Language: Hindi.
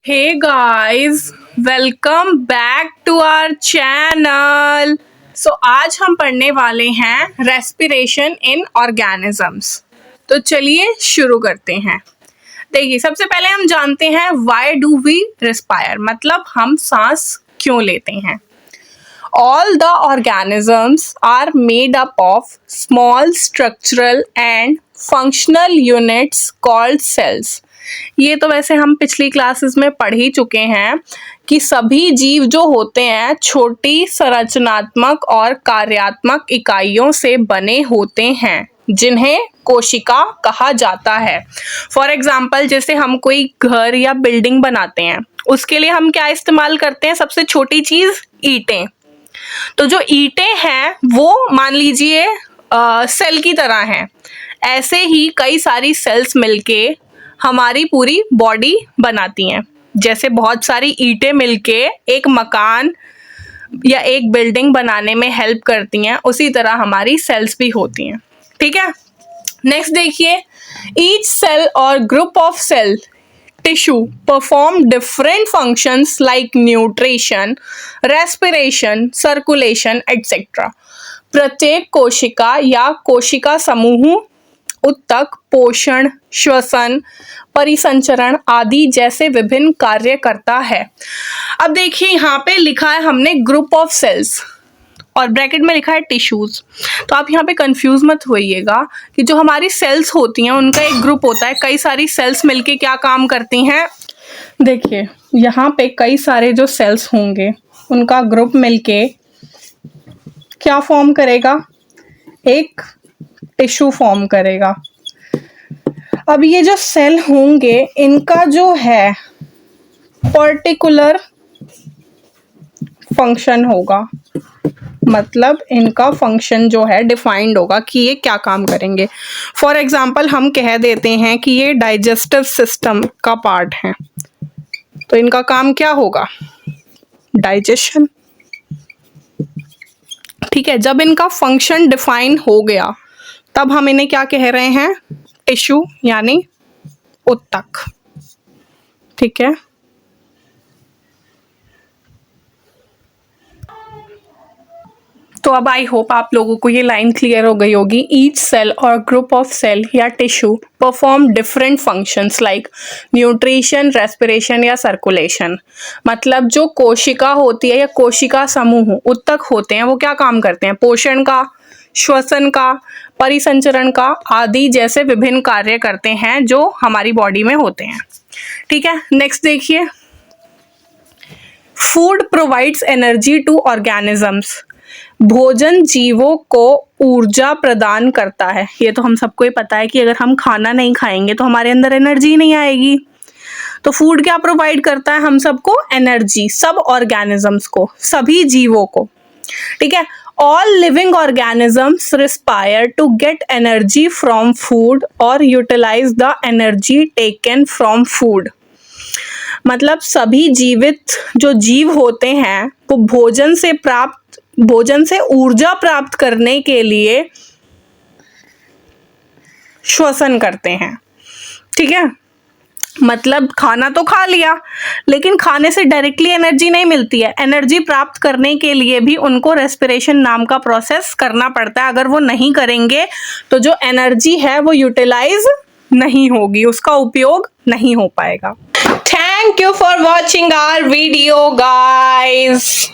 Hey guys, welcome back to our channel. So आज हम पढ़ने वाले हैं रेस्पिरेशन इन ऑर्गेनिजम्स। तो चलिए शुरू करते हैं। देखिए, सबसे पहले हम जानते हैं व्हाई डू वी रेस्पायर, मतलब हम सांस क्यों लेते हैं। All the organisms are made up of small structural and functional units called cells. ये तो वैसे हम पिछली क्लासेस में पढ़ ही चुके हैं कि सभी जीव जो होते हैं छोटी संरचनात्मक और कार्यात्मक इकाइयों से बने होते हैं जिन्हें कोशिका कहा जाता है। फॉर एग्जाम्पल, जैसे हम कोई घर या बिल्डिंग बनाते हैं, उसके लिए हम क्या इस्तेमाल करते हैं? सबसे छोटी चीज ईंटें। तो जो ईंटें हैं वो मान लीजिए सेल की तरह हैं। ऐसे ही कई सारी सेल्स मिलके हमारी पूरी बॉडी बनाती हैं। जैसे बहुत सारी ईंटें मिलके एक मकान या एक बिल्डिंग बनाने में हेल्प करती हैं, उसी तरह हमारी सेल्स भी होती हैं। ठीक है, नेक्स्ट देखिए, ईच सेल और group of cell tissue perform different functions like nutrition, respiration, circulation, etc. प्रत्येक कोशिका या कोशिका समूह उत्तक, पोषण, श्वसन, परिसंचरण आदि जैसे विभिन्न कार्य करता है। अब देखिए, यहाँ पे लिखा है हमने ग्रुप ऑफ सेल्स और ब्रैकेट में लिखा है टिश्यूज। तो आप यहाँ पे कंफ्यूज मत होइएगा कि जो हमारी सेल्स होती हैं उनका एक ग्रुप होता है। कई सारी सेल्स मिलके क्या काम करती हैं? देखिए, यहाँ पे कई सारे जो सेल्स होंगे उनका ग्रुप मिलके क्या फॉर्म करेगा? एक टिश्यू फॉर्म करेगा। अब ये जो सेल होंगे इनका जो है पर्टिकुलर फंक्शन होगा, मतलब इनका फंक्शन जो है डिफाइंड होगा कि ये क्या काम करेंगे। फॉर एग्जाम्पल, हम कह देते हैं कि ये डाइजेस्टिव सिस्टम का पार्ट है, तो इनका काम क्या होगा? डाइजेशन। ठीक है, जब इनका फंक्शन डिफाइन हो गया तब हम इन्हें क्या कह रहे हैं? टिश्यू यानी उत्तक। ठीक है, तो अब आई होप आप लोगों को ये लाइन क्लियर हो गई होगी। ईच सेल और ग्रुप ऑफ सेल या tissue perform different functions like nutrition, respiration या सर्कुलेशन। मतलब जो कोशिका होती है या कोशिका समूह उत्तक होते हैं वो क्या काम करते हैं? पोषण का, श्वसन का, परिसंचरण का आदि जैसे विभिन्न कार्य करते हैं जो हमारी बॉडी में होते हैं। ठीक है, नेक्स्ट देखिए, food provides energy to organisms. भोजन जीवों को ऊर्जा प्रदान करता है। ये तो हम सबको ही पता है कि अगर हम खाना नहीं खाएंगे तो हमारे अंदर एनर्जी नहीं आएगी। तो फूड क्या प्रोवाइड करता है हम सबको? एनर्जी, सब ऑर्गेनिजम्स को, सभी जीवों को। ठीक है, all living organisms respire to get energy from food और utilise the energy taken from food. मतलब सभी जीवित जो जीव होते हैं वो भोजन से ऊर्जा प्राप्त करने के लिए श्वसन करते हैं। ठीक है, मतलब खाना तो खा लिया लेकिन खाने से डायरेक्टली एनर्जी नहीं मिलती है। एनर्जी प्राप्त करने के लिए भी उनको रेस्पिरेशन नाम का प्रोसेस करना पड़ता है। अगर वो नहीं करेंगे तो जो एनर्जी है वो यूटिलाइज नहीं होगी, उसका उपयोग नहीं हो पाएगा। Thank you for watching our video guys.